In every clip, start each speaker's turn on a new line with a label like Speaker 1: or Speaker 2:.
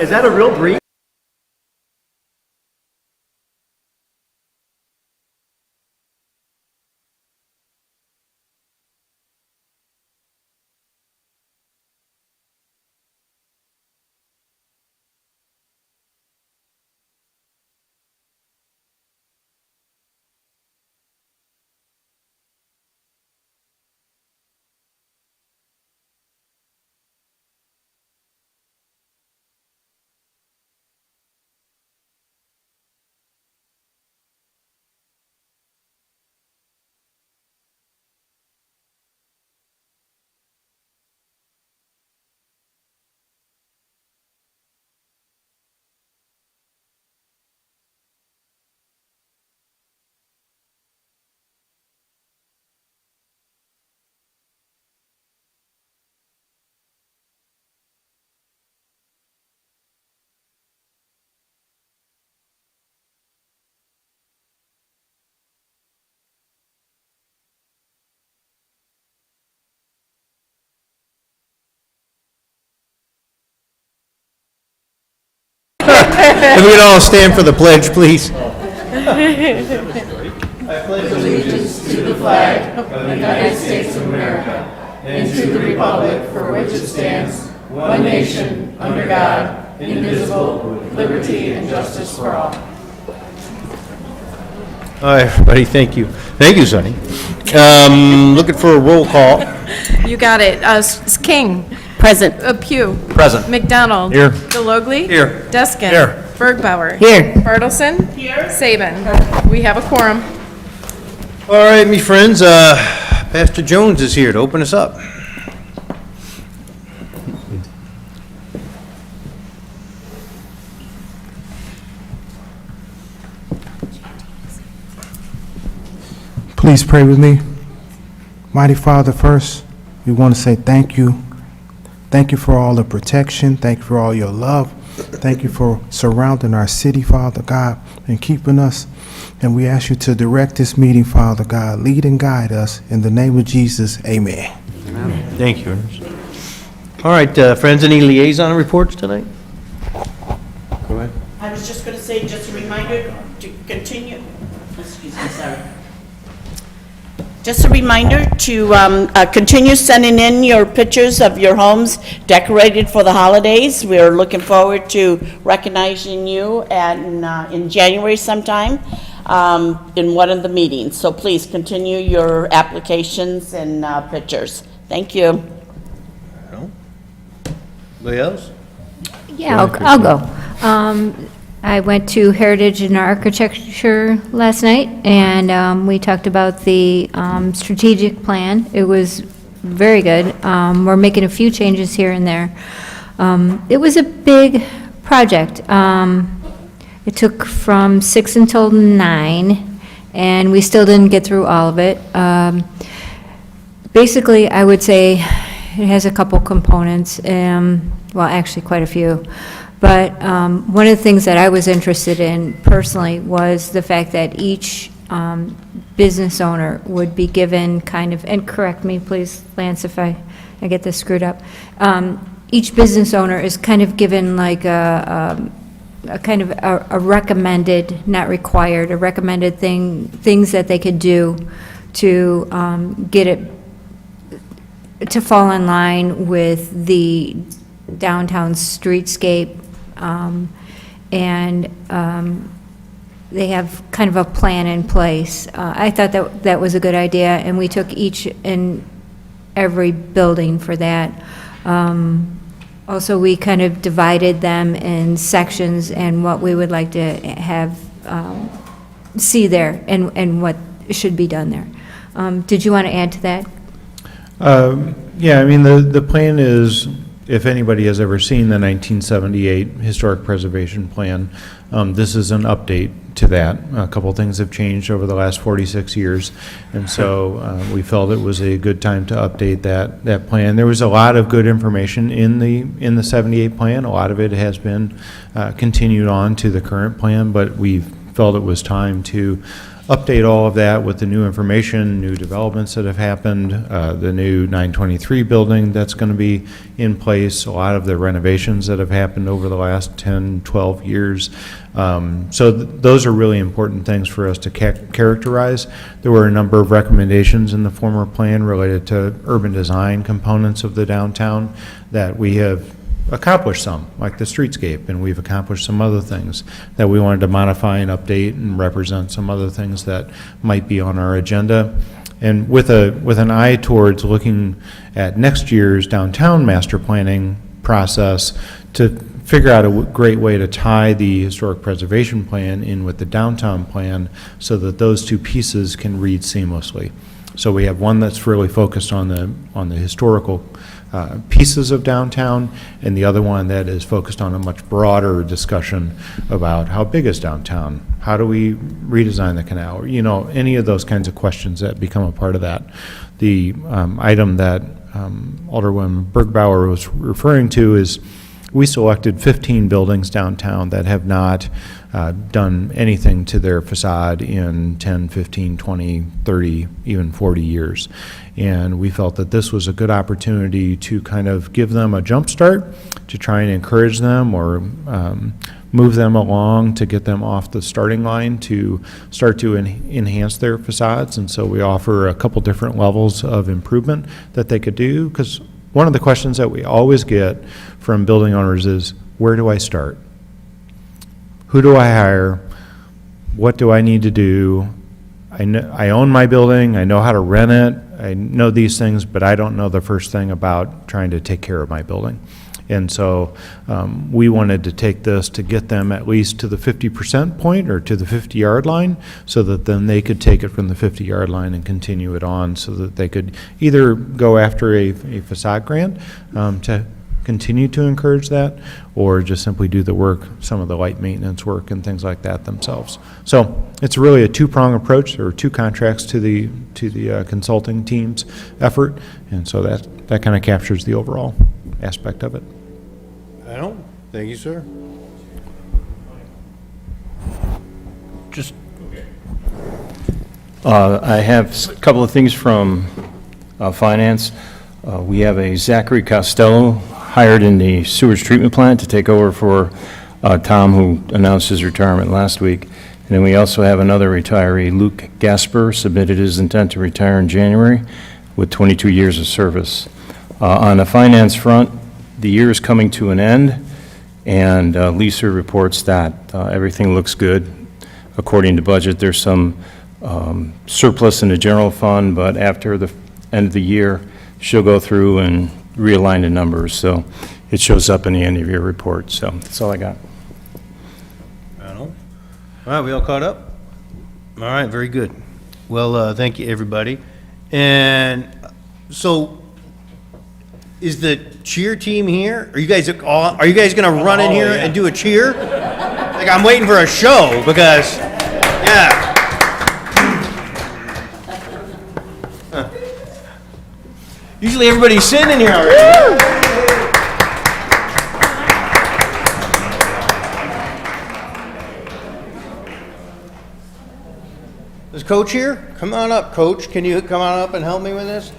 Speaker 1: Is that a real breed?
Speaker 2: If we could all stand for the pledge, please.
Speaker 3: Allegiance to the flag of the United States of America and to the republic for which it stands, one nation, under God, indivisible, with liberty and justice for all.
Speaker 2: All right, everybody, thank you. Thank you, Sonny. Looking for a roll call.
Speaker 4: You got it. King.
Speaker 3: Present.
Speaker 4: Pugh.
Speaker 2: Present.
Speaker 4: McDonald.
Speaker 2: Here.
Speaker 4: DeLogli.
Speaker 2: Here.
Speaker 4: Deskin.
Speaker 2: Here.
Speaker 4: Bergbauer.
Speaker 3: Here.
Speaker 4: Bartleson. Here. Saban. We have a quorum.
Speaker 2: All right, me friends, Pastor Jones is here to open us up.
Speaker 5: Please pray with me. Mighty Father, first, we want to say thank you. Thank you for all the protection. Thank you for all your love. Thank you for surrounding our city, Father God, and keeping us. And we ask you to direct this meeting, Father God. Lead and guide us. In the name of Jesus, amen.
Speaker 2: Amen. Thank you. All right, friends, any liaison reports tonight? Go ahead.
Speaker 6: I was just going to say, just a reminder to continue, excuse me, sorry. Just a reminder to continue sending in your pictures of your homes decorated for the holidays. We're looking forward to recognizing you in January sometime in one of the meetings. So please continue your applications and pictures. Thank you.
Speaker 2: Anybody else?
Speaker 7: Yeah, I'll go. I went to Heritage and Architecture last night, and we talked about the strategic plan. It was very good. We're making a few changes here and there. It was a big project. It took from 6 until 9, and we still didn't get through all of it. Basically, I would say it has a couple components, well, actually quite a few. But one of the things that I was interested in personally was the fact that each business owner would be given kind of, and correct me please, Lance, if I get this screwed up. Each business owner is kind of given like a kind of a recommended, not required, a recommended things that they could do to get it to fall in line with the downtown streetscape, and they have kind of a plan in place. I thought that was a good idea, and we took each and every building for that. Also, we kind of divided them in sections and what we would like to have see there and what should be done there. Did you want to add to that?
Speaker 8: Yeah, I mean, the plan is, if anybody has ever seen the 1978 Historic Preservation Plan, this is an update to that. A couple things have changed over the last 46 years, and so we felt it was a good time to update that plan. There was a lot of good information in the 78 plan. A lot of it has been continued on to the current plan, but we felt it was time to update all of that with the new information, new developments that have happened, the new 923 building that's going to be in place, a lot of the renovations that have happened over the last 10, 12 years. Those are really important things for us to characterize. There were a number of recommendations in the former plan related to urban design components of the downtown that we have accomplished some, like the streetscape, and we've accomplished some other things that we wanted to modify and update and represent some other things that might be on our agenda. And with an eye towards looking at next year's downtown master planning process to figure out a great way to tie the historic preservation plan in with the downtown plan so that those two pieces can read seamlessly. So we have one that's really focused on the historical pieces of downtown, and the other one that is focused on a much broader discussion about how big is downtown, how do we redesign the canal, or, you know, any of those kinds of questions that become a part of that. The item that Alderwoman Bergbauer was referring to is we selected 15 buildings downtown that have not done anything to their facade in 10, 15, 20, 30, even 40 years. And we felt that this was a good opportunity to kind of give them a jump start, to try and encourage them or move them along to get them off the starting line to start to enhance their facades. And so we offer a couple different levels of improvement that they could do, because one of the questions that we always get from building owners is, where do I start? Who do I hire? What do I need to do? I own my building, I know how to rent it, I know these things, but I don't know the first thing about trying to take care of my building. And so we wanted to take this to get them at least to the 50% point or to the 50-yard line, so that then they could take it from the 50-yard line and continue it on, so that they could either go after a facade grant to continue to encourage that, or just simply do the work, some of the light maintenance work and things like that themselves. So it's really a two-prong approach, or two contracts to the consulting team's effort, and so that kind of captures the overall aspect of it.
Speaker 2: I don't. Thank you, sir. Just,
Speaker 1: I have a couple of things from finance. We have a Zachary Costello hired in the sewage treatment plant to take over for Tom, who announced his retirement last week. And then we also have another retiree, Luke Gasper, submitted his intent to retire in January with 22 years of service. On the finance front, the year is coming to an end, and Lisa reports that everything looks good according to budget. There's some surplus in the general fund, but after the end of the year, she'll go through and realign the numbers, so it shows up in the end of your report. So that's all I got.
Speaker 2: I don't. All right, we all caught up? All right, very good. Well, thank you, everybody. And so, is the cheer team here? Are you guys gonna run in here and do a cheer? Like, I'm waiting for a show, because, yeah. Usually everybody's sitting in here already. Is Coach here? Come on up, Coach. Can you come on up and help me with this?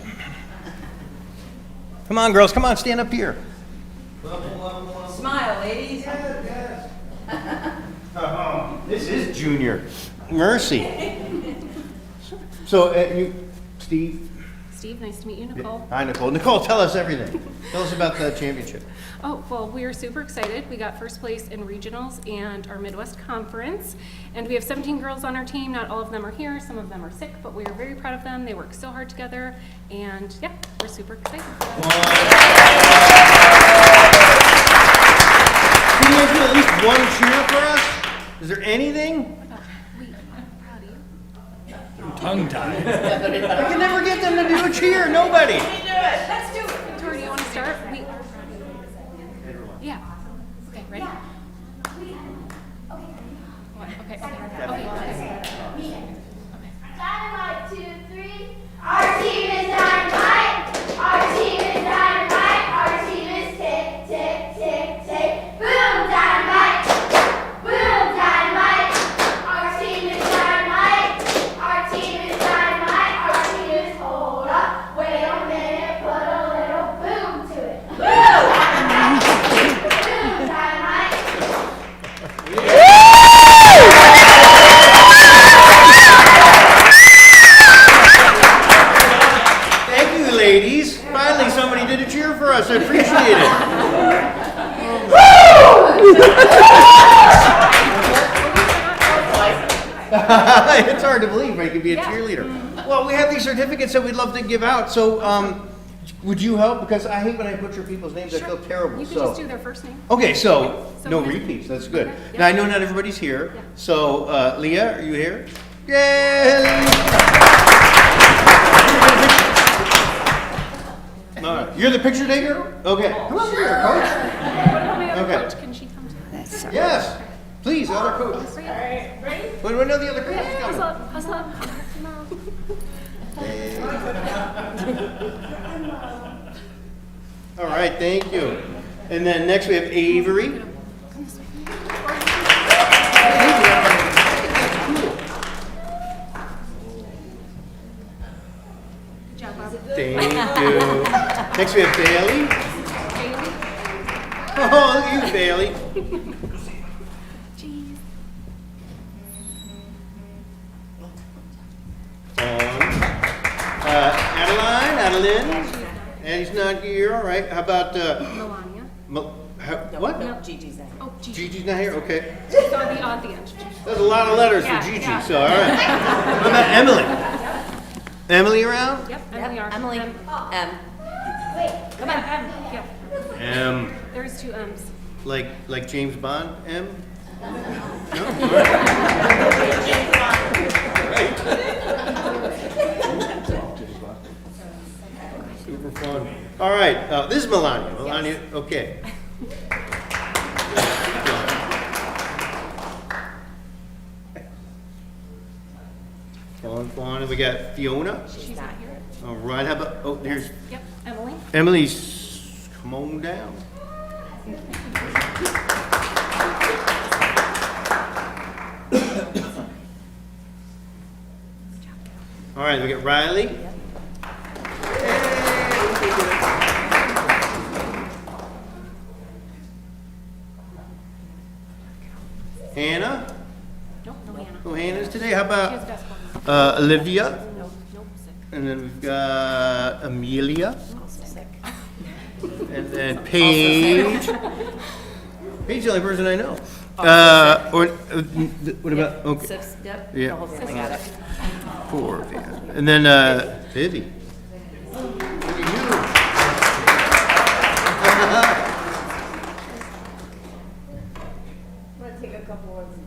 Speaker 2: Come on, girls. Come on, stand up here.
Speaker 4: Smile, ladies.
Speaker 2: This is Junior. Mercy. So, Steve.
Speaker 9: Steve, nice to meet you. Nicole.
Speaker 2: Hi, Nicole. Nicole, tell us everything. Tell us about the championship.
Speaker 9: Oh, well, we are super excited. We got first place in regionals and our Midwest Conference. And we have 17 girls on our team. Not all of them are here. Some of them are sick, but we are very proud of them. They work so hard together. And yeah, we're super excited.
Speaker 2: Can you guys do at least one cheer for us? Is there anything?
Speaker 3: Tongue-tied.
Speaker 2: I can never get them to do a cheer. Nobody.
Speaker 9: Let's do it. Victoria, do you want to start? Yeah. Okay, ready? Okay.
Speaker 10: Dynamite, 2, 3. Our team is dynamite. Our team is dynamite. Our team is tick, tick, tick, tick. Boom, dynamite. Boom, dynamite. Our team is dynamite.
Speaker 2: It's hard to believe, right? You could be a cheerleader. Well, we have these certificates that we'd love to give out, so, would you help? Because I hate when I butcher people's names, I feel terrible,
Speaker 9: You can
Speaker 2: so.
Speaker 9: just do their first name.
Speaker 2: Okay, so,
Speaker 9: So
Speaker 2: no
Speaker 9: when I-
Speaker 2: repeats, that's good.
Speaker 9: Okay, yeah.
Speaker 2: Now, I know not everybody's here,
Speaker 9: Yeah.
Speaker 2: so, Leah, are you here? Yay! All right, you're the picture taker? Okay, come on here, coach.
Speaker 9: What about my other
Speaker 2: Okay.
Speaker 9: coach? Can she come to that?
Speaker 2: Yes, please, other coach.
Speaker 9: All right, ready?
Speaker 2: When the other coach is
Speaker 9: Hustle
Speaker 2: coming?
Speaker 9: up, hustle up.
Speaker 2: All right, thank you. And then next we have Avery.
Speaker 9: Good job, Bob.
Speaker 2: Thank you. Next we have Bailey.
Speaker 9: Bailey.
Speaker 2: Oh, look at you, Bailey.
Speaker 9: Jeez. Adeline. Adelie's
Speaker 2: not here, all right. How about,
Speaker 9: Melania.
Speaker 2: what?
Speaker 9: No, Gigi's not. Oh, Gigi.
Speaker 2: Gigi's not here, okay.
Speaker 9: She's on the end.
Speaker 2: That's a lot of letters
Speaker 9: Yeah,
Speaker 2: for Gigi,
Speaker 9: yeah.
Speaker 2: so, all right. How about Emily? Emily around?
Speaker 9: Yep, Emily R.
Speaker 3: Emily.
Speaker 9: M.
Speaker 3: Come on.
Speaker 9: M. Yep.
Speaker 2: M,
Speaker 9: There's two M's.
Speaker 2: like James Bond, M? Super fun. All right, this is Melania. Melania, okay. Fun. And we got Fiona.
Speaker 9: She's not here.
Speaker 2: All right, how about, oh, there's
Speaker 9: Yep, Emily.
Speaker 2: Emily's, come on down. All right, we got Riley. Hannah.
Speaker 9: Nope, no Hannah.
Speaker 2: Oh, Hannah's today. How
Speaker 9: She has
Speaker 2: about
Speaker 9: basketball.
Speaker 2: Olivia?
Speaker 9: Nope, sick.
Speaker 2: And then we've got Amelia.
Speaker 3: Also sick.
Speaker 2: And then Paige. Paige's the only person I know. What about, okay,
Speaker 3: Six, yep.
Speaker 2: Yeah.
Speaker 3: The whole family got it.
Speaker 2: 4 of you. And then Vivi. Look at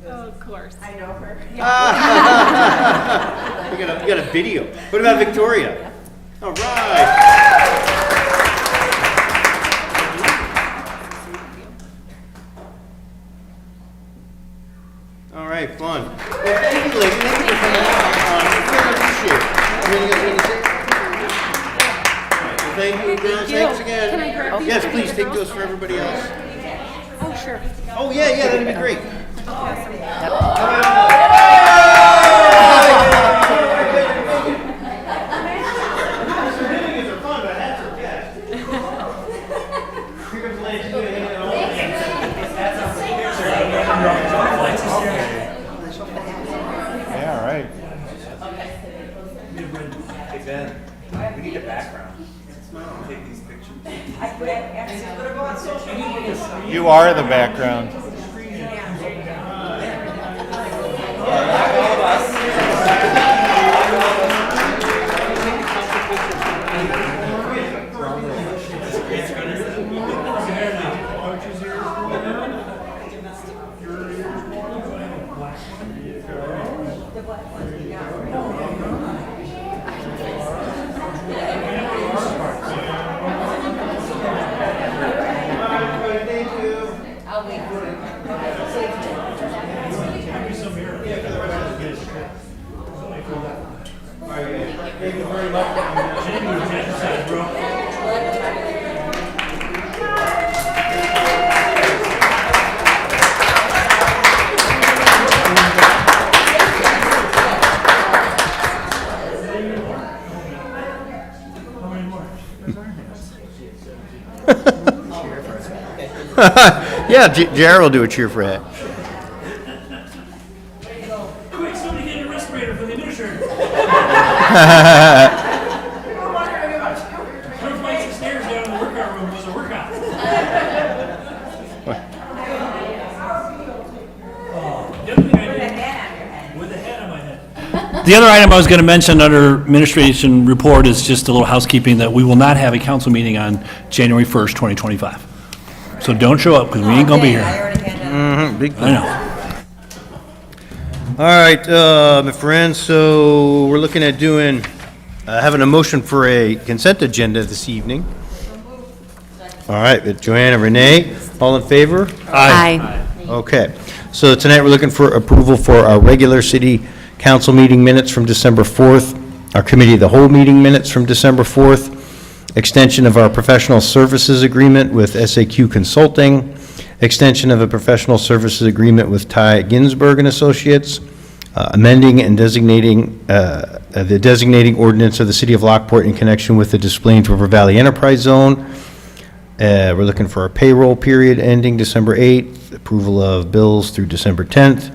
Speaker 9: Oh, of course. I know her.
Speaker 2: you. You got a video. What about Victoria? All right. All right, fun. Well, thank you, ladies. Thank you for coming out. Really appreciate it. Anything else you want to say? All right, well, thank you, girls. Thanks again.
Speaker 9: Can I grab these
Speaker 2: Yes,
Speaker 9: for
Speaker 2: please
Speaker 9: the
Speaker 2: take
Speaker 9: girls?
Speaker 2: those for everybody else.
Speaker 9: Oh, sure.
Speaker 2: Oh, yeah, that'd be great. Certificates are fun, but hats are best. Here comes Lance. You gotta hang it all.
Speaker 8: Yeah, all right.
Speaker 11: Hey Ben, we need a background. Take these pictures.
Speaker 8: You are the background.
Speaker 2: Yeah, Jared will do a cheer for that.
Speaker 11: Quick, somebody get a respirator for the administrator. Her flights of stairs down in the workout room was a workout. The other thing I did, with a hat on my
Speaker 12: The other item I was going to mention under administration report is just a little housekeeping that we will not have a council meeting on January 1st, 2025. So don't show up because we ain't going to be here.
Speaker 2: Big
Speaker 12: I know.
Speaker 2: All right, my friends, so we're looking at doing, having a motion for a consent agenda this evening. All right, with Joanna, Renee, all in favor?
Speaker 7: Aye.
Speaker 2: Okay, so tonight we're looking for approval for our regular city council meeting minutes from December 4th, our committee of the whole meeting minutes from December 4th, extension of our professional services agreement with SAQ Consulting, extension of a professional services agreement with Ty Ginsberg and Associates, amending and designating the designating ordinance of the city of Lockport in connection with the Des River Valley Enterprise Zone. We're looking for a payroll period ending December 8th, approval of bills through December 10th,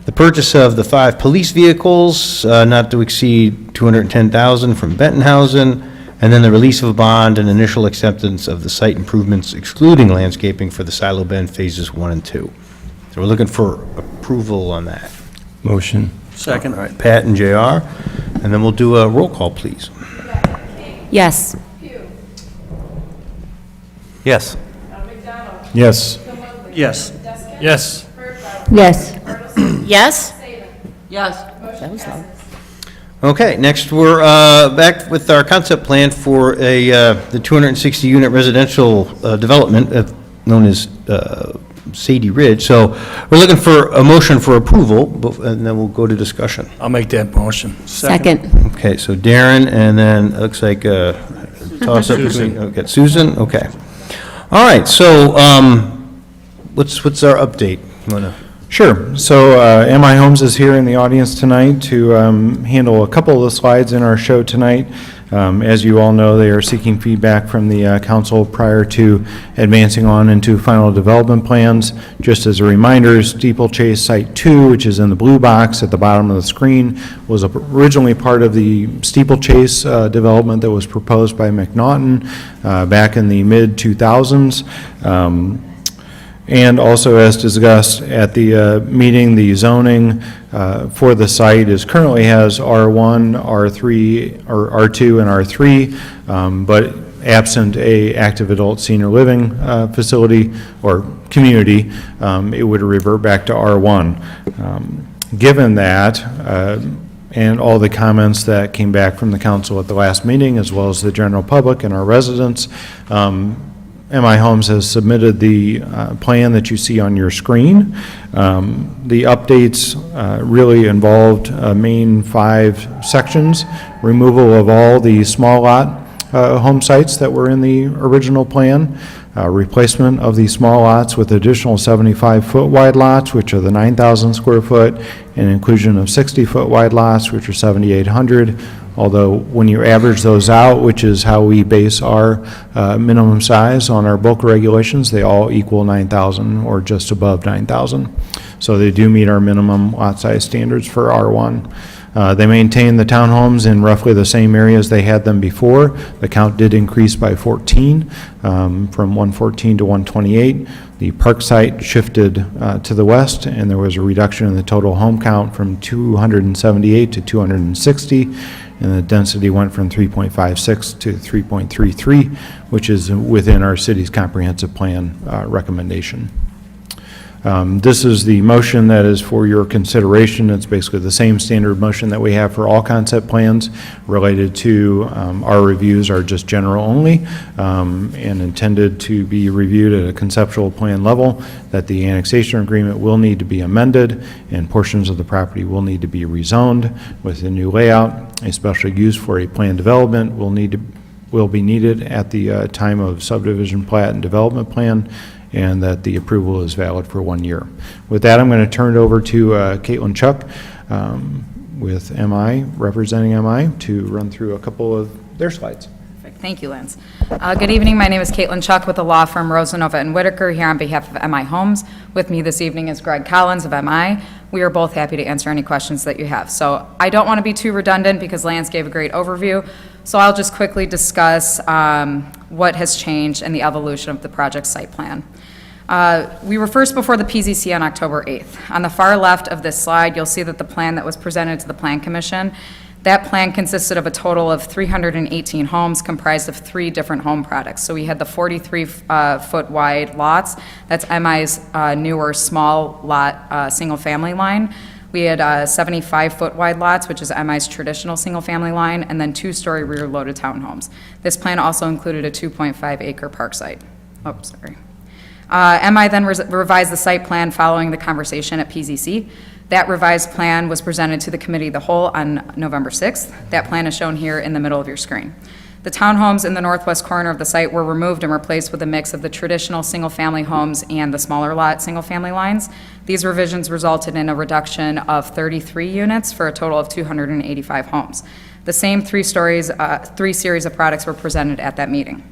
Speaker 2: the purchase of the 5 police vehicles not to exceed $210,000 from Bentonhausen, and then the release of a bond and initial acceptance of the site improvements excluding landscaping for the Silo Bend Phases 1 and 2. So we're looking for approval on that.
Speaker 1: Motion.
Speaker 2: Second. All right, Pat and JR, and then we'll do a roll call, please.
Speaker 7: Yes.
Speaker 11: Yes.
Speaker 1: Yes.
Speaker 12: Yes. Yes.
Speaker 7: Yes.
Speaker 6: Yes?
Speaker 2: Okay, next we're back with our concept plan for the 260-unit residential development known as Sadie Ridge. So we're looking for a motion for approval, and then we'll go to discussion.
Speaker 12: I'll make that motion.
Speaker 7: Second.
Speaker 2: Okay, so Darren, and then it looks like toss up between, okay, Susan, okay. All right, so what's our update? You wanna?
Speaker 8: Sure. So MI Homes is here in the audience tonight to handle a couple of the slides in our show tonight. As you all know, they are seeking feedback from the council prior to advancing on into final development plans. Just as a reminder, Steeplechase Site 2, which is in the blue box at the bottom of the screen, was originally part of the Steeplechase development that was proposed by McNaughton back in the mid-2000s. And also, as discussed at the meeting, the zoning for the site currently has R1, R3, or R2 and R3, but absent a active adult senior living facility or community, it would revert back to R1. Given that, and all the comments that came back from the council at the last meeting, as well as the general public and our residents, MI Homes has submitted the plan that you see on your screen. The updates really involved main 5 sections: removal of all the small lot home sites that were in the original plan, replacement of the small lots with additional 75-foot wide lots, which are the 9,000 square foot, and inclusion of 60-foot wide lots, which are 7,800. Although when you average those out, which is how we base our minimum size on our bulk regulations, they all equal 9,000 or just above 9,000. So they do meet our minimum lot size standards for R1. They maintain the townhomes in roughly the same areas they had them before. The count did increase by 14, from 114 to 128. The park site shifted to the west, and there was a reduction in the total home count from 278 to 260. And the density went from 3.56 to 3.33, which is within our city's comprehensive plan recommendation. This is the motion that is for your consideration. It's basically the same standard motion that we have for all concept plans related to our reviews are just general only and intended to be reviewed at a conceptual plan level, that the annexation agreement will need to be amended and portions of the property will need to be rezoned with a new layout. A special use for a planned development will be needed at the time of subdivision plat and development plan, and that the approval is valid for 1 year. With that, I'm going to turn it over to Caitlin Chuck with MI, representing MI, to run through a couple of their slides.
Speaker 13: Thank you, Lance. Good evening. My name is Caitlin Chuck with the law firm Rosanova and Whitaker here on behalf of MI Homes. With me this evening is Greg Collins of MI. We are both happy to answer any questions that you have. So I don't want to be too redundant because Lance gave a great overview. So I'll just quickly discuss what has changed and the evolution of the project site plan. We were first before the PZC on October 8th. On the far left of this slide, you'll see that the plan that was presented to the Plan Commission, that plan consisted of a total of 318 homes comprised of 3 different home products. So we had the 43-foot wide lots, that's MI's newer small lot single-family line. We had 75-foot wide lots, which is MI's traditional single-family line, and then 2-story rear-loaded townhomes. This plan also included a 2.5-acre park site. Oh, sorry. MI then revised the site plan following the conversation at PZC. That revised plan was presented to the Committee of the Whole on November 6th. That plan is shown here in the middle of your screen. The townhomes in the northwest corner of the site were removed and replaced with a mix of the traditional single-family homes and the smaller lot single-family lines. These revisions resulted in a reduction of 33 units for a total of 285 homes. The same 3 series of products were presented at that meeting.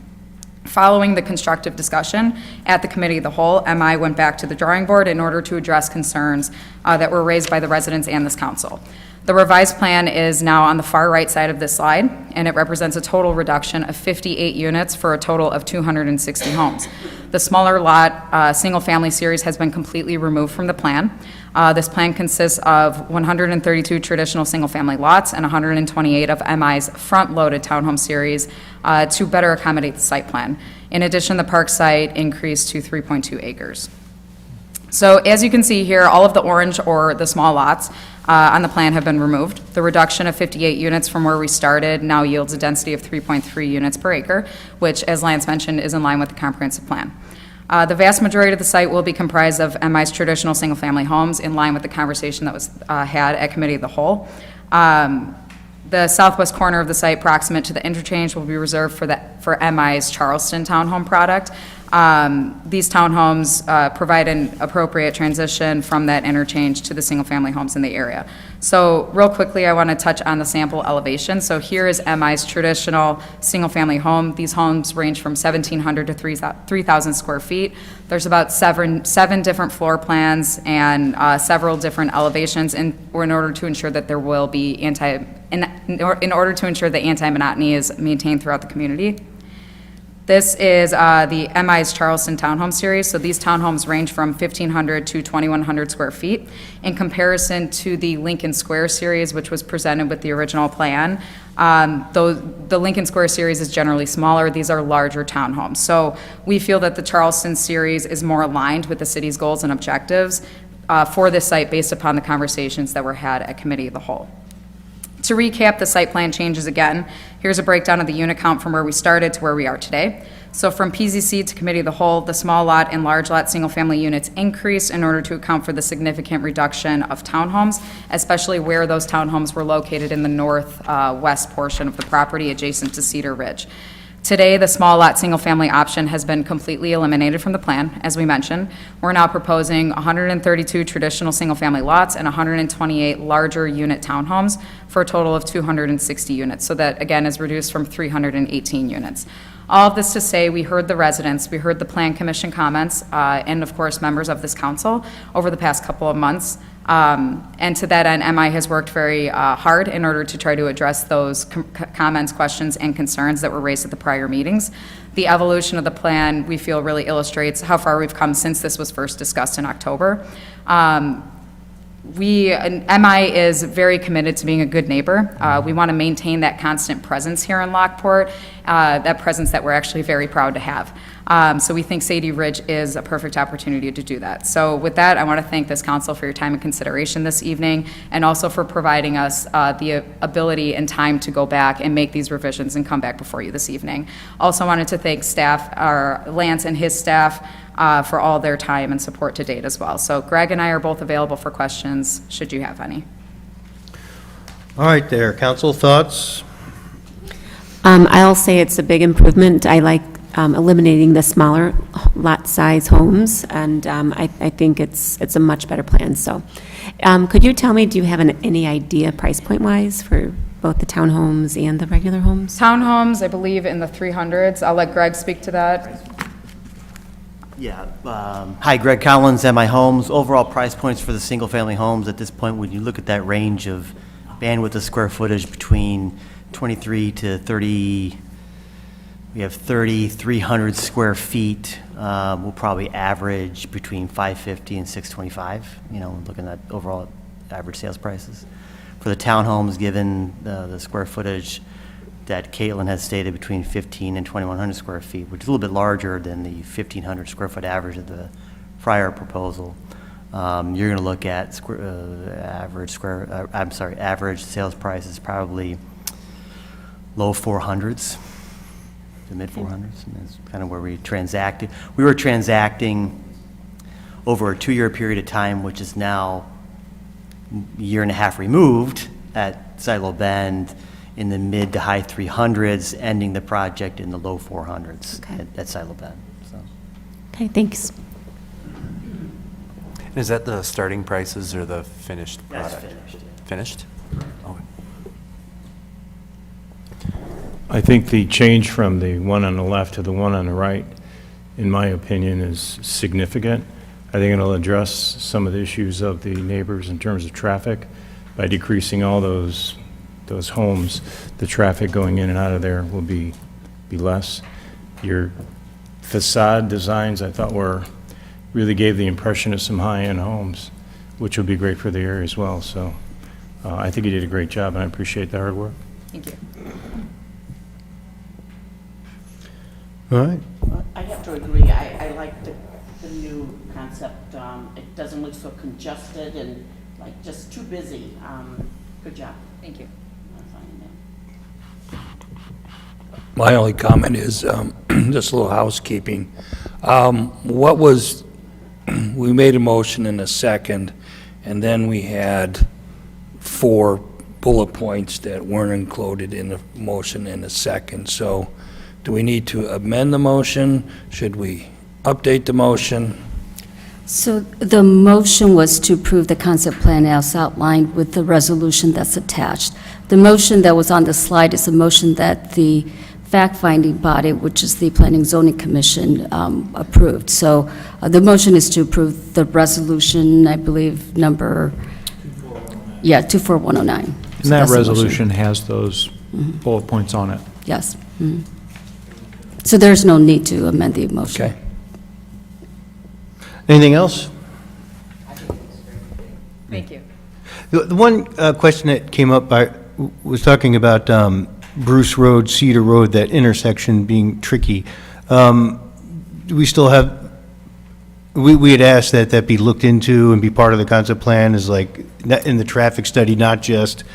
Speaker 13: Following the constructive discussion at the Committee of the Whole, MI went back to the drawing board in order to address concerns that were raised by the residents and this council. The revised plan is now on the far right side of this slide, and it represents a total reduction of 58 units for a total of 260 homes. The smaller lot, single-family series has been completely removed from the plan. This plan consists of 132 traditional single-family lots and 128 of MI's front-loaded townhome series to better accommodate the site plan. In addition, the park site increased to 3.2 acres. So as you can see here, all of the orange or the small lots on the plan have been removed. The reduction of 58 units from where we started now yields a density of 3.3 units per acre, which, as Lance mentioned, is in line with the comprehensive plan. The vast majority of the site will be comprised of MI's traditional single-family homes, in line with the conversation that was had at Committee of the Whole. The southwest corner of the site, proximate to the interchange, will be reserved for MI's Charleston townhome product. These townhomes provide an appropriate transition from that interchange to the single-family homes in the area. So real quickly, I want to touch on the sample elevation. So here is MI's traditional single-family home. These homes range from 1,700 to 3,000 square feet. There's about seven different floor plans and several different elevations in order to ensure that there will be in order to ensure that anti-monotony is maintained throughout the community. This is the MI's Charleston Townhome Series. So these townhomes range from 1,500 to 2,100 square feet. In comparison to the Lincoln Square Series, which was presented with the original plan, though the Lincoln Square Series is generally smaller, these are larger townhomes. So we feel that the Charleston Series is more aligned with the city's goals and objectives for this site based upon the conversations that were had at Committee of the Whole. To recap the site plan changes again, here's a breakdown of the unit count from where we started to where we are today. So from PZC to Committee of the Whole, the small lot and large lot single-family units increased in order to account for the significant reduction of townhomes, especially where those townhomes were located in the northwest portion of the property adjacent to Cedar Ridge. Today, the small lot single-family option has been completely eliminated from the plan, as we mentioned. We're now proposing 132 traditional single-family lots and 128 larger unit townhomes for a total of 260 units. So that, again, is reduced from 318 units. All of this to say, we heard the residents, we heard the Plan Commission comments, and of course, members of this council over the past couple of months. And to that end, MI has worked very hard in order to try to address those comments, questions, and concerns that were raised at the prior meetings. The evolution of the plan, we feel, really illustrates how far we've come since this was first discussed in October. MI is very committed to being a good neighbor. We want to maintain that constant presence here in Lockport, that presence that we're actually very proud to have. So we think Sadie Ridge is a perfect opportunity to do that. So with that, I want to thank this council for your time and consideration this evening, and also for providing us the ability and time to go back and make these revisions and come back before you this evening. Also wanted to thank staff, Lance and his staff, for all their time and support to date as well. So Greg and I are both available for questions, should you have any.
Speaker 2: All right there, council thoughts?
Speaker 14: I'll say it's a big improvement. I like eliminating the smaller lot size homes, and I think it's a much better plan. So could you tell me, do you have any idea price point wise for both the townhomes and the regular homes?
Speaker 13: Townhomes, I believe in the 300s. I'll let Greg speak to that.
Speaker 11: Yeah. Hi, Greg Collins, MI Homes. Overall price points for the single-family homes at this point, when you look at that range of bandwidth of square footage between 23 to 30, We have 3,300 square feet. We'll probably average between 550 and 625, looking at overall average sales prices. For the townhomes, given the square footage that Caitlin has stated, between 1,500 and 2,100 square feet, which is a little bit larger than the 1,500 square foot average of the prior proposal. You're going to look at average sales prices probably low 400s to mid 400s, and that's kind of where we transacted. We were transacting over a 2-year period of time, which is now a year and a half removed at Silo Bend in the mid to high 300s, ending the project in the low 400s at Silo Bend. So.
Speaker 14: Okay, thanks.
Speaker 15: Is that the starting prices or the finished product?
Speaker 11: That's finished.
Speaker 15: Finished? Okay.
Speaker 1: I think the change from the one on the left to the one on the right, in my opinion, is significant. I think it'll address some of the issues of the neighbors in terms of traffic. By decreasing all those homes, the traffic going in and out of there will be less. Your facade designs, I thought, really gave the impression of some high-end homes, which would be great for the area as well. So I think you did a great job, and I appreciate the hard work.
Speaker 13: Thank you.
Speaker 2: All right.
Speaker 6: I have to agree. I like the new concept. It doesn't look so congested and like just too busy. Good job.
Speaker 13: Thank you.
Speaker 12: My only comment is just a little housekeeping. We made a motion in a second, and then we had 4 bullet points that weren't included in the motion in a second. So do we need to amend the motion? Should we update the motion?
Speaker 16: So the motion was to approve the concept plan as outlined with the resolution that's attached. The motion that was on the slide is a motion that the fact-finding body, which is the Planning Zoning Commission, approved. So the motion is to approve the resolution, I believe, number 24109.
Speaker 8: And
Speaker 16: So
Speaker 8: that
Speaker 16: that's the motion.
Speaker 8: resolution has those bullet points on it.
Speaker 16: Yes. Mhm. So there's no need to amend the motion.
Speaker 12: Okay.
Speaker 2: Anything else?
Speaker 13: Thank you.
Speaker 2: The one question that came up, I was talking about Bruce Road, Cedar Road, that intersection being tricky. Do we still have, we had asked that that be looked into and be part of the concept plan, is like, in the traffic study, not just,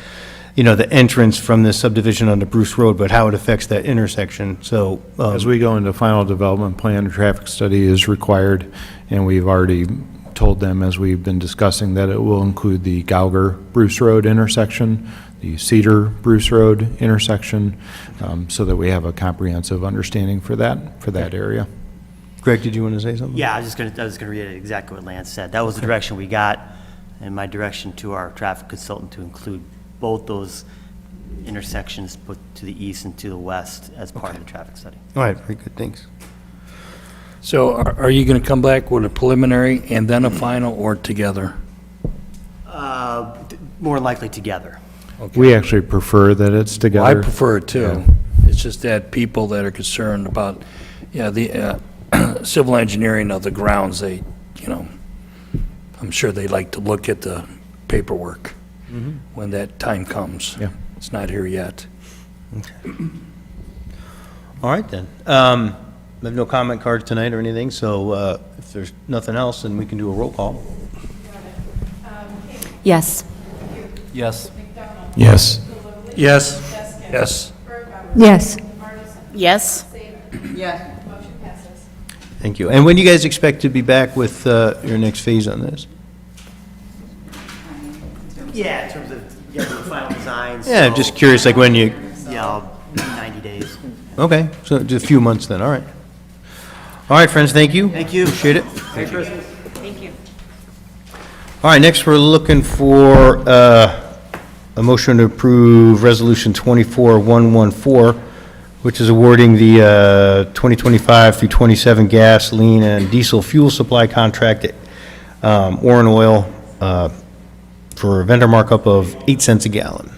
Speaker 2: the entrance from this subdivision onto Bruce Road, but how it affects that intersection. So
Speaker 8: As we go into final development plan, a traffic study is required, and we've already told them, as we've been discussing, that it will include the Gauger-Bruce Road intersection, the Cedar-Bruce Road intersection, so that we have a comprehensive understanding for that area.
Speaker 2: Greg, did you want to say something?
Speaker 11: Yeah, I was going to reiterate exactly what Lance said. That was the direction we got, and my direction to our traffic consultant to include both those intersections put to the east and to the west as part of the traffic study.
Speaker 2: All right, very good, thanks.
Speaker 12: So are you going to come back with a preliminary and then a final, or together?
Speaker 11: More likely together.
Speaker 12: Okay.
Speaker 8: We actually prefer that it's together.
Speaker 12: Well, I prefer it too. It's just that people that are concerned about, the civil engineering of the grounds, I'm sure they like to look at the paperwork when that time comes.
Speaker 8: Yeah.
Speaker 12: It's not here yet.
Speaker 2: Okay. All right, then. I have no comment cards tonight or anything, so if there's nothing else, then we can do a roll call.
Speaker 16: Yes.
Speaker 15: Yes.
Speaker 1: Yes.
Speaker 12: Yes. Yes.
Speaker 16: Yes.
Speaker 6: Yes?
Speaker 2: Thank you. And when do you guys expect to be back with your next phase on this?
Speaker 11: Yeah, in terms of getting the final designs.
Speaker 2: Yeah, I'm just curious, like when you,
Speaker 11: 90 days.
Speaker 2: okay, so just a few months then, all right. All right, friends, thank you.
Speaker 11: Thank you.
Speaker 2: Appreciate it.
Speaker 11: Merry Christmas.
Speaker 6: Thank you.
Speaker 2: All right, next we're looking for a motion to approve Resolution 24114, which is awarding the 2025 through 27 gasoline and diesel fuel supply contract at Orin Oil for a vendor markup of 8 cents a gallon.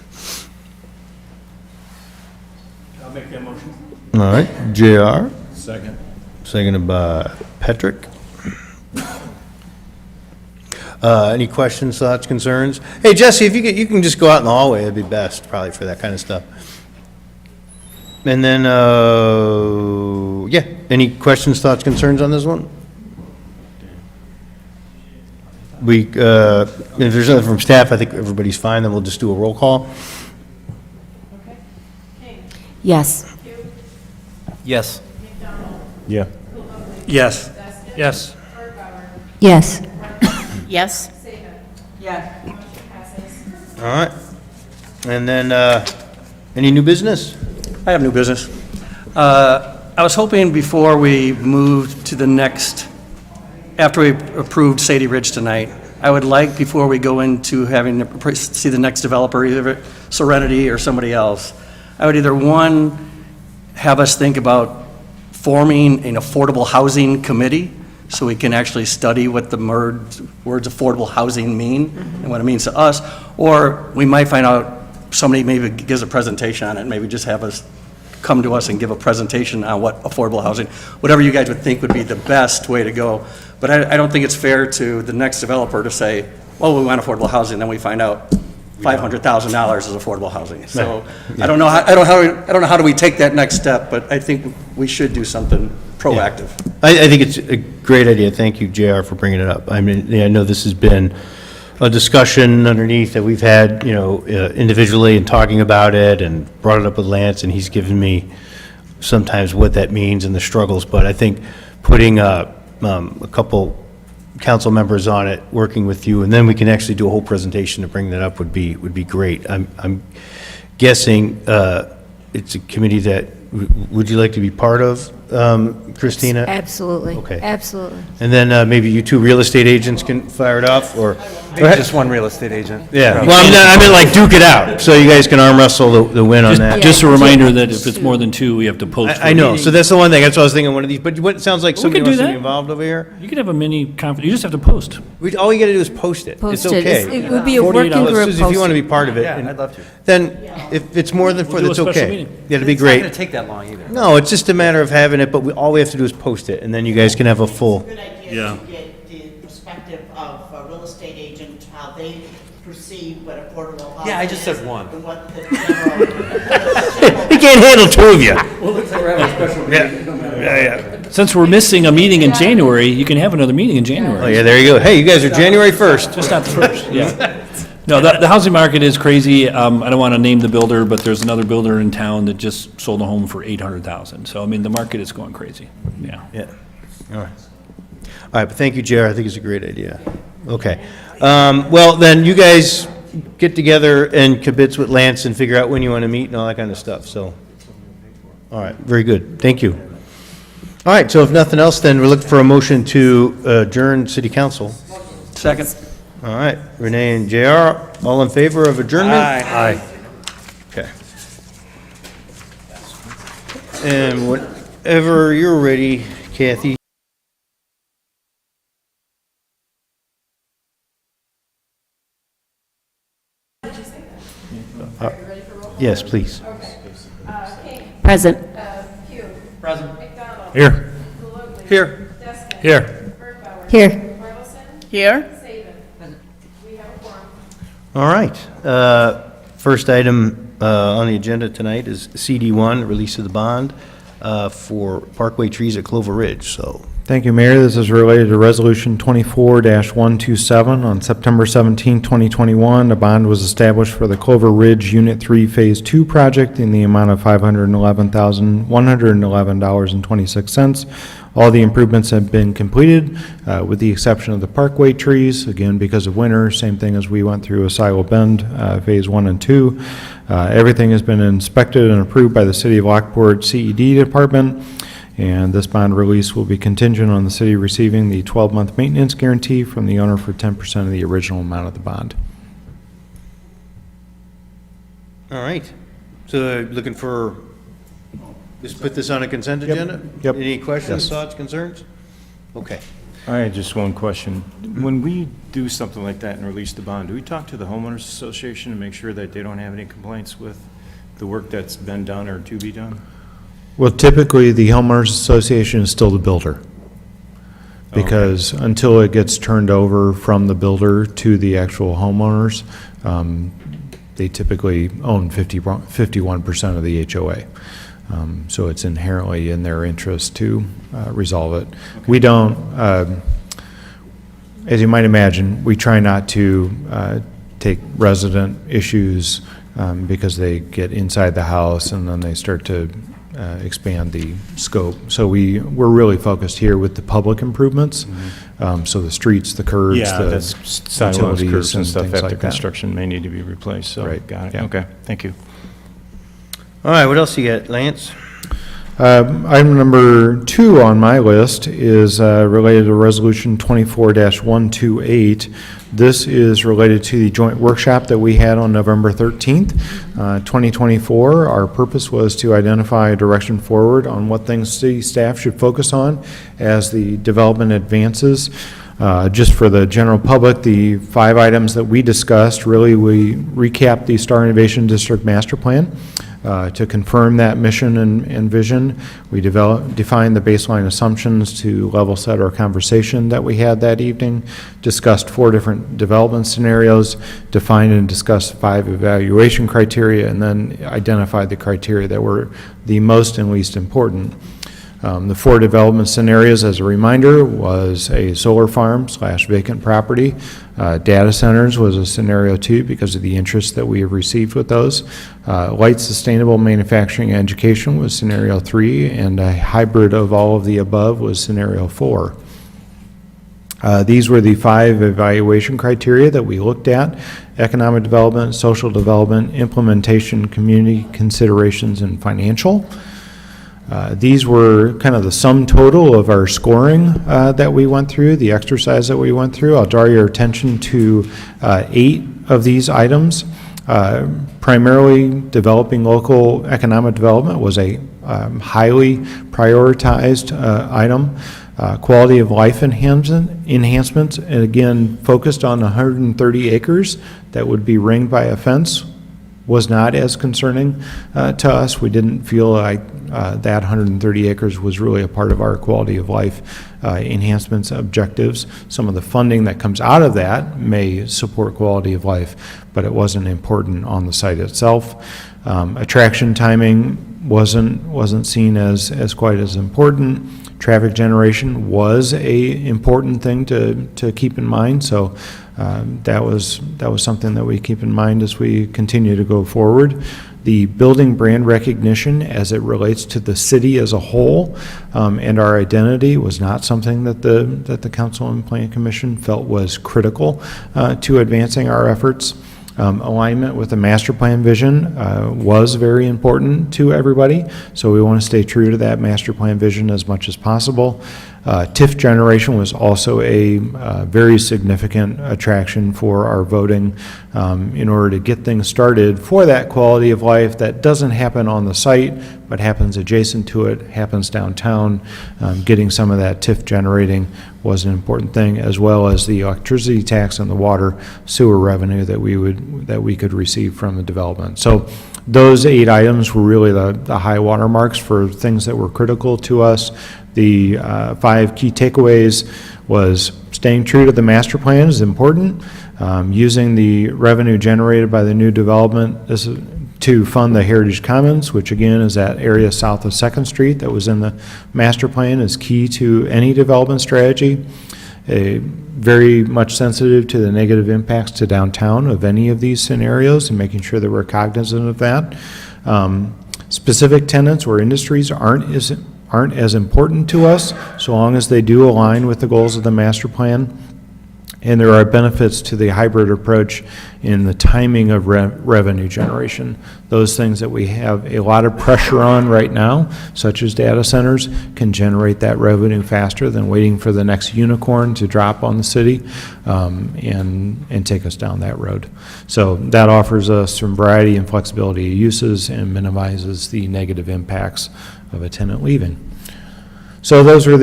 Speaker 12: I'll make that motion.
Speaker 2: All right, JR,
Speaker 8: Second.
Speaker 2: seconded by Patrick. Any questions, thoughts, concerns? Hey, Jesse, if you can just go out in the hallway, it'd be best, probably, for that kind of stuff. And then, yeah, any questions, thoughts, concerns on this one? If there's nothing from staff, I think everybody's fine, then we'll just do a roll call.
Speaker 14: Yes.
Speaker 15: Yes.
Speaker 1: Yeah.
Speaker 12: Yes. Yes.
Speaker 7: Yes.
Speaker 6: Yes?
Speaker 2: All right. And then, any new business?
Speaker 17: I have new business. I was hoping before we moved to the next, after we approved Sadie Ridge tonight, I would like, before we go into having to see the next developer, either Serenity or somebody else, I would either, one, have us think about forming an affordable housing committee so we can actually study what the words affordable housing mean and what it means to us, or we might find out somebody maybe gives a presentation on it, maybe just have us come to us and give a presentation on what affordable housing, whatever you guys would think would be the best way to go. But I don't think it's fair to the next developer to say, well, we want affordable housing, then we find out $500,000 is affordable housing. So I don't know how do we take that next step, but I think we should do something proactive.
Speaker 2: I think it's a great idea. Thank you, JR, for bringing it up. I mean, I know this has been a discussion underneath that we've had, individually and talking about it, and brought it up with Lance, and he's given me sometimes what that means and the struggles. But I think putting a couple council members on it, working with you, and then we can actually do a whole presentation to bring that up would be great. I'm guessing it's a committee that, would you like to be part of, Christina?
Speaker 7: Absolutely.
Speaker 2: Okay.
Speaker 7: Absolutely.
Speaker 2: And then maybe you two real estate agents can fire it off, or?
Speaker 15: Just one real estate agent.
Speaker 2: Yeah, well, I mean, like, duke it out, so you guys can arm wrestle the win on that.
Speaker 18: Just a reminder that if it's more than two, we have to post.
Speaker 2: I know, so that's the one thing, that's what I was thinking, one of these, but it sounds like somebody
Speaker 18: could do
Speaker 2: wants to be
Speaker 18: that.
Speaker 2: involved over here.
Speaker 18: You could have a mini conference, you just have to post.
Speaker 2: All you gotta do is post it, it's
Speaker 7: Post it.
Speaker 2: okay.
Speaker 7: It would be a
Speaker 18: 48
Speaker 7: working
Speaker 18: hours.
Speaker 7: group.
Speaker 2: Susan, if you want to be part of it.
Speaker 15: Yeah,
Speaker 2: and
Speaker 15: I'd love to.
Speaker 2: Then, if it's more than four,
Speaker 18: We'll do a
Speaker 2: that's
Speaker 18: special
Speaker 2: okay.
Speaker 18: meeting.
Speaker 2: Yeah, it'd be
Speaker 15: It's not
Speaker 2: great.
Speaker 15: going to take that long either.
Speaker 2: No, it's just a matter of having it, but all we have to do is post it, and then you guys can have a full.
Speaker 6: Good idea
Speaker 18: Yeah.
Speaker 6: to get the perspective of a real estate agent, how they perceive what affordable housing is.
Speaker 15: Yeah, I just said one.
Speaker 6: And what the general.
Speaker 2: He can't handle two of you.
Speaker 17: Well, looks like we're having a special meeting. No matter what.
Speaker 2: Yeah.
Speaker 18: Since we're missing a meeting in January, you can have another meeting in
Speaker 2: Oh,
Speaker 18: January.
Speaker 2: yeah, there you go. Hey, you guys are January 1st.
Speaker 18: Just not the first, yeah. No, the housing market is crazy. I don't want to name the builder, but there's another builder in town that just sold a home for $800,000. So, I mean, the market is going crazy, yeah.
Speaker 2: Yeah, all right. All right, but thank you, Jared, I think it's a great idea. Okay. Well, then, you guys get together and kibitz with Lance and figure out when you want to meet and all that kind of stuff, so. All right, very good, thank you. All right, so if nothing else, then we're looking for a motion to adjourn city council.
Speaker 17: Second.
Speaker 2: All right, Renee and JR, all in favor of adjournment?
Speaker 17: Aye.
Speaker 2: Okay. And whenever you're ready, Kathy. Yes, please.
Speaker 14: Present.
Speaker 17: Present.
Speaker 18: Here.
Speaker 17: Here.
Speaker 18: Here.
Speaker 7: Here.
Speaker 6: Here?
Speaker 2: All right. First item on the agenda tonight is CD1, release of the bond for Parkway trees at Clover Ridge, so.
Speaker 8: Thank you, Mayor. This is related to Resolution 24-127. On September 17, 2021, a bond was established for the Clover Ridge Unit 3 Phase 2 project in the amount of $511,111.26. All the improvements have been completed, with the exception of the Parkway trees, again, because of winter, same thing as we went through Silo Bend, Phase 1 and 2. Everything has been inspected and approved by the City of Lockport CED Department, and this bond release will be contingent on the city receiving the 12-month maintenance guarantee from the owner for 10% of the original amount of the bond.
Speaker 2: All right. So looking for, just put this on a consent agenda?
Speaker 8: Yep.
Speaker 2: Any questions,
Speaker 8: Yes.
Speaker 2: thoughts, concerns? Okay.
Speaker 1: I had just one question. When we do something like that and release the bond, do we talk to the homeowners association to make sure that they don't have any complaints with the work that's been done or to be done?
Speaker 8: Well, typically, the homeowners association is still the builder. Because until it gets turned over from the builder to the actual homeowners, they typically own 51% of the HOA. So it's inherently in their interest to resolve it. We don't, as you might imagine, we try not to take resident issues because they get inside the house and then they start to expand the scope. So we're really focused here with the public improvements. So the streets, the curbs, the
Speaker 1: sidewalks,
Speaker 8: utilities,
Speaker 1: curbs and
Speaker 8: and
Speaker 1: stuff
Speaker 8: things
Speaker 1: after
Speaker 8: like that.
Speaker 1: construction may need to be replaced, so,
Speaker 8: Right,
Speaker 1: got it,
Speaker 8: yeah.
Speaker 1: okay, thank you.
Speaker 2: All right, what else you got, Lance?
Speaker 8: Item number 2 on my list is related to Resolution 24-128. This is related to the joint workshop that we had on November 13th, 2024. Our purpose was to identify a direction forward on what things city staff should focus on as the development advances. Just for the general public, the 5 items that we discussed, really we recapped the Star Innovation District Master Plan. To confirm that mission and vision, we defined the baseline assumptions to level set our conversation that we had that evening, discussed 4 different development scenarios, defined and discussed 5 evaluation criteria, and then identified the criteria that were the most and least important. The 4 development scenarios, as a reminder, was a solar farm / vacant property. Data centers was a scenario 2 because of the interest that we have received with those. Light sustainable manufacturing and education was scenario 3, and a hybrid of all of the above was scenario 4. These were the 5 evaluation criteria that we looked at: economic development, social development, implementation, community considerations, and financial. These were kind of the sum total of our scoring that we went through, the exercise that we went through. I'll draw your attention to 8 of these items. Primarily, developing local economic development was a highly prioritized item. Quality of life enhancements, and again, focused on 130 acres that would be ringed by a fence, was not as concerning to us. We didn't feel like that 130 acres was really a part of our quality of life enhancements objectives. Some of the funding that comes out of that may support quality of life, but it wasn't important on the site itself. Attraction timing wasn't seen as quite as important. Traffic generation was a important thing to keep in mind, so that was something that we keep in mind as we continue to go forward. The building brand recognition as it relates to the city as a whole and our identity was not something that the Council and Planning Commission felt was critical to advancing our efforts. Alignment with the master plan vision was very important to everybody, so we want to stay true to that master plan vision as much as possible. TIF generation was also a very significant attraction for our voting in order to get things started for that quality of life that doesn't happen on the site, but happens adjacent to it, happens downtown. Getting some of that TIF generating was an important thing, as well as the electricity tax and the water sewer revenue that we could receive from the development. So those 8 items were really the high water marks for things that were critical to us. The 5 key takeaways was staying true to the master plan is important. Using the revenue generated by the new development to fund the Heritage Commons, which again is that area south of 2nd Street that was in the master plan, is key to any development strategy. Very much sensitive to the negative impacts to downtown of any of these scenarios and making sure that we're cognizant of that. Specific tenants or industries aren't as important to us, so long as they do align with the goals of the master plan. And there are benefits to the hybrid approach in the timing of revenue generation. Those things that we have a lot of pressure on right now, such as data centers, can generate that revenue faster than waiting for the next unicorn to drop on the city and take us down that road. So that offers us some variety and flexibility of uses and minimizes the negative impacts of a tenant leaving. So those were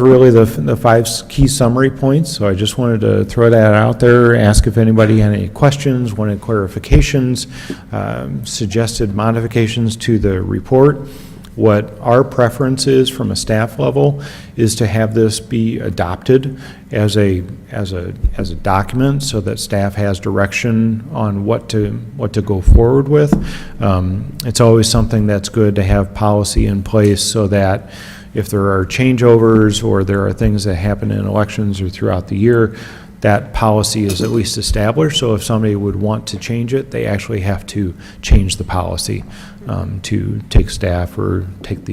Speaker 8: really the 5 key summary points. So I just wanted to throw that out there, ask if anybody had any questions, wanted clarifications, suggested modifications to the report. What our preference is from a staff level is to have this be adopted as a document so that staff has direction on what to go forward with. It's always something that's good to have policy in place so that if there are changeovers or there are things that happen in elections or throughout the year, that policy is at least established. So if somebody would want to change it, they actually have to change the policy to take staff or take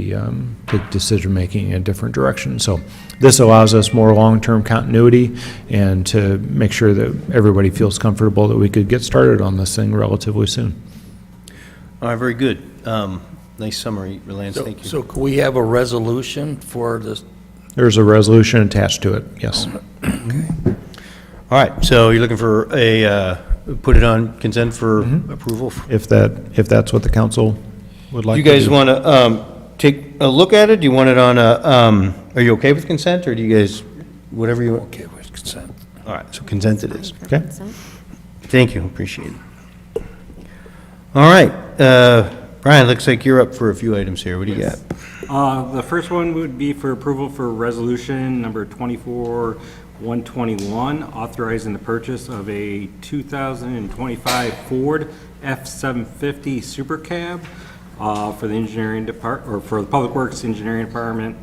Speaker 8: decision-making in a different direction. So this allows us more long-term continuity and to make sure that everybody feels comfortable that we could get started on this thing relatively soon.
Speaker 2: All right, very good. Nice summary, Lance, thank you.
Speaker 12: So could we have a resolution for this?
Speaker 8: There's a resolution attached to it, yes.
Speaker 2: All right, so you're looking for put it on consent for approval?
Speaker 8: If that's what the council would like
Speaker 2: Do
Speaker 8: to
Speaker 2: you
Speaker 8: do.
Speaker 2: guys want to take a look at it? Do you want it on are you okay with consent, or do you guys, whatever you?
Speaker 12: Okay with consent.
Speaker 2: All right, so consent it is.
Speaker 8: Okay.
Speaker 2: Thank you, appreciate it. All right, Brian, looks like you're up for a few items here. What do you got?
Speaker 19: The first one would be for approval for resolution number 24-121, authorizing the purchase of a 2025 Ford F-750 Super Cab for the engineering department, or for the Public Works Engineering Department,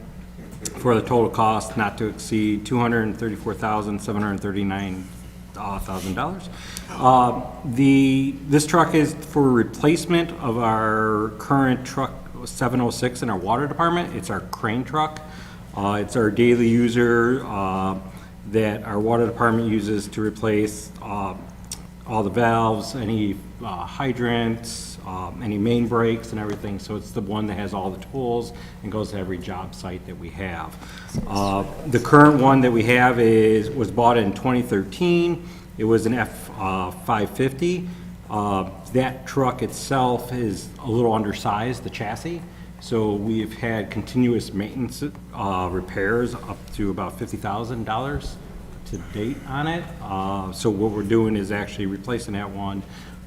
Speaker 19: for the total cost not to exceed $234,739,000. This truck is for replacement of our current truck 706 in our water department. It's our crane truck. It's our daily user that our water department uses to replace all the valves, any hydrants, any main breaks and everything. So it's the one that has all the tools and goes to every job site that we have. The current one that we have was bought in 2013. It was an F-550. That truck itself is a little undersized, the chassis. So we've had continuous maintenance repairs up to about $50,000 to date on it. So what we're doing is actually replacing that one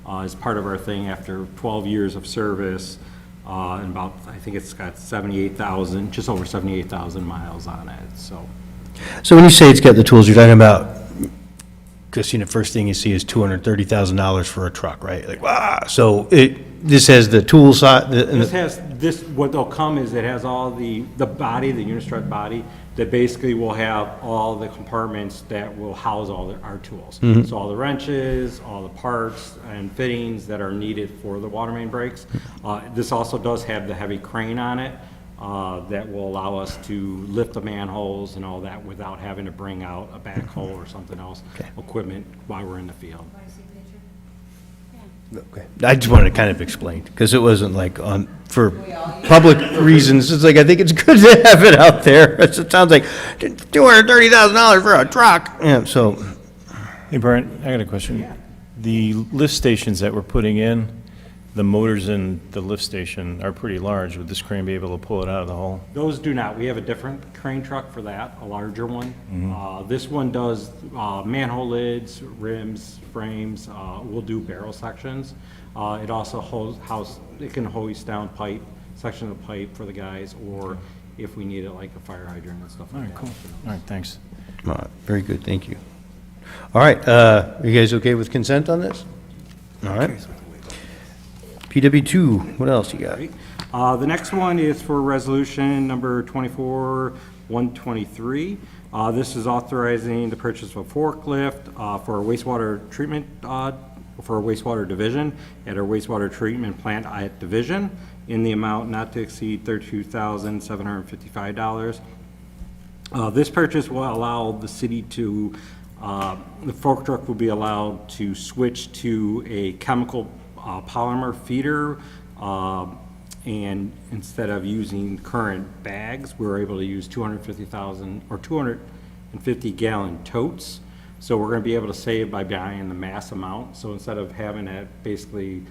Speaker 19: as part of our thing after 12 years of service. And about, I think it's got 78,000, just over 78,000 miles on it, so.
Speaker 2: So when you say it's got the tools, you're talking about, because the first thing you see is $230,000 for a truck, right? Like, wow. So this has the tool side.
Speaker 19: What they'll come is it has all the body, the unistrut body, that basically will have all the compartments that will house all our tools.
Speaker 2: Mhm.
Speaker 19: So all the wrenches, all the parts and fittings that are needed for the water main breaks. This also does have the heavy crane on it that will allow us to lift the manholes and all that without having to bring out a backhoe or something else, equipment while we're in the field.
Speaker 2: Okay. I just wanted to kind of explain, because it wasn't like for public reasons. It's like, I think it's good to have it out there. It sounds like $230,000 for a truck. Yeah, so.
Speaker 1: Hey, Brian, I got a question. The lift stations that we're putting in, the motors in the lift station are pretty large. Would this crane be able to pull it out of the hole?
Speaker 19: Those do not. We have a different crane truck for that, a larger one. This one does manhole lids, rims, frames. We'll do barrel sections. It also it can hoist down pipe, section of the pipe for the guys, or if we need it like a fire hydrant and stuff like that.
Speaker 1: All right, cool. All right, thanks.
Speaker 2: All right, very good, thank you. All right, are you guys okay with consent on this? All right. PW2, what else you got?
Speaker 19: The next one is for resolution number 24-123. This is authorizing the purchase of a forklift for a wastewater treatment, for a wastewater division at our wastewater treatment plant at Division in the amount not to exceed $32,755. This purchase will allow the city to, the fork truck will be allowed to switch to a chemical polymer feeder, and instead of using current bags, we're able to use 250,000 or 250 gallon totes. So we're going to be able to save by buying the mass amount. So instead of having to basically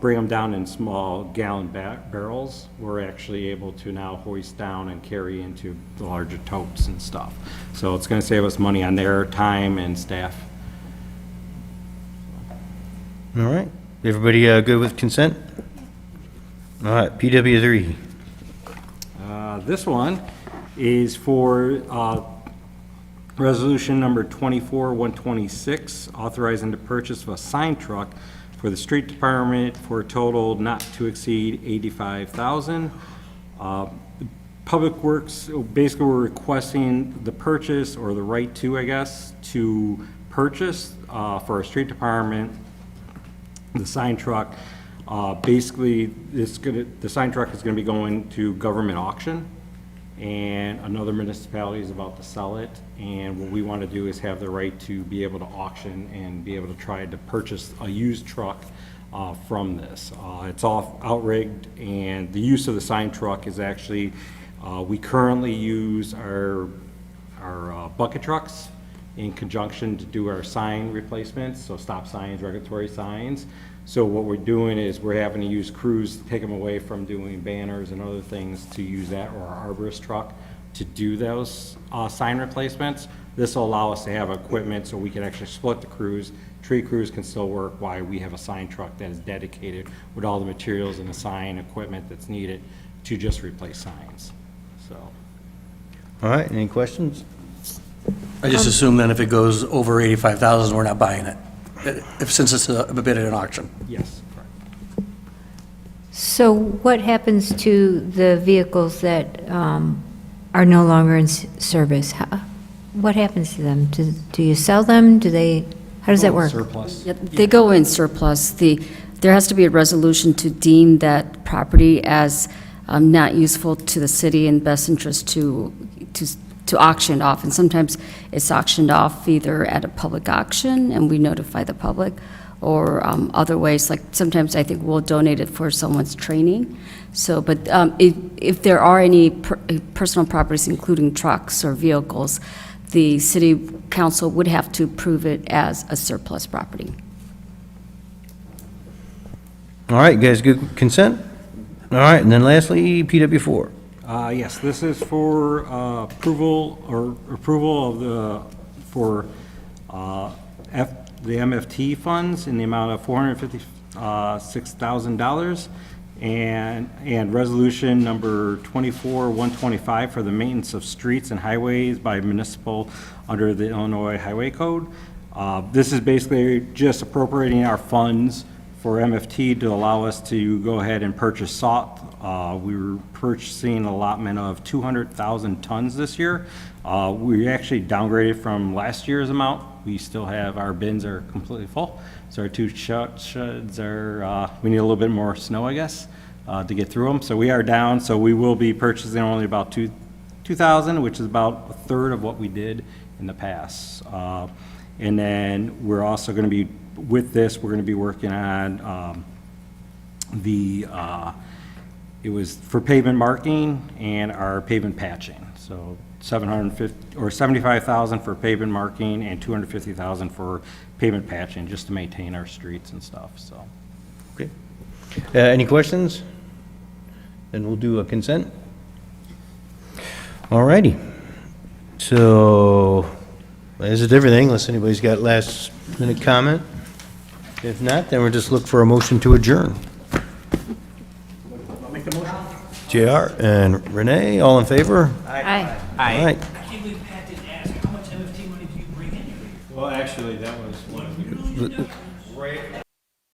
Speaker 19: bring them down in small gallon barrels, we're actually able to now hoist down and carry into the larger totes and stuff. So it's going to save us money on their time and staff.
Speaker 2: All right. Everybody good with consent? All right, PW3.
Speaker 19: This one is for resolution number 24-126, authorizing the purchase of a sign truck for the street department for a total not to exceed $85,000. Public Works, basically we're requesting the purchase, or the right to, I guess, to purchase for our street department, the sign truck. Basically, the sign truck is gonna be going to government auction, and another municipality is about to sell it, and what we want to do is have the right to be able to auction and be able to try to purchase a used truck from this. It's all outrigged, and the use of the sign truck is actually, we currently use our bucket trucks in conjunction to do our sign replacements, so stop signs, regulatory signs. So what we're doing is we're having to use crews to take them away from doing banners and other things to use that, or our arborist truck to do those sign replacements. This will allow us to have equipment so we can actually split the crews. Tree crews can still work while we have a sign truck that is dedicated with all the materials and the sign equipment that's needed to just replace signs, so.
Speaker 2: All right, any questions?
Speaker 17: I just assume then if it goes over 85,000, we're not buying it, since it's a bid at an auction.
Speaker 19: Yes.
Speaker 7: So what happens to the vehicles that are no longer in service? What happens to them? Do you sell them? How does that work?
Speaker 19: Surplus.
Speaker 16: Yeah, they go in surplus. There has to be a resolution to deem that property as not useful to the city and best interest to auction off. And sometimes it's auctioned off either at a public auction, and we notify the public, or other ways, like sometimes I think we'll donate it for someone's training. So, but if there are any personal properties, including trucks or vehicles, the city council would have to approve it as a surplus property.
Speaker 2: All right, you guys, good consent? All right, and then lastly, PW4.
Speaker 19: Yes, this is for approval of the MFT funds in the amount of $456,000, and resolution number 24-125 for the maintenance of streets and highways by municipal under the Illinois Highway Code. This is basically just appropriating our funds for MFT to allow us to go ahead and purchase salt. We were purchasing an allotment of 200,000 tons this year. We actually downgraded from last year's amount. We still have, our bins are completely full. So our two sheds are, we need a little bit more snow, I guess, to get through them. So we are down, so we will be purchasing only about 2,000, which is about a third of what we did in the past. And then we're also gonna be, with this, we're gonna be working on it was for pavement marking and our pavement patching. So 75,000 for pavement marking and 250,000 for pavement patching, just to maintain our streets and stuff, so.
Speaker 2: Okay. Any questions? Then we'll do a consent. All righty. So, this is everything, unless anybody's got last minute comment. If not, then we'll just look for a motion to adjourn.
Speaker 17: I'll make the motion.
Speaker 2: JR and Renee, all in favor?
Speaker 7: Aye.
Speaker 2: All right.
Speaker 18: I can't believe Pat didn't ask, how much MFT money do you bring in?
Speaker 1: Well, actually, that was one of the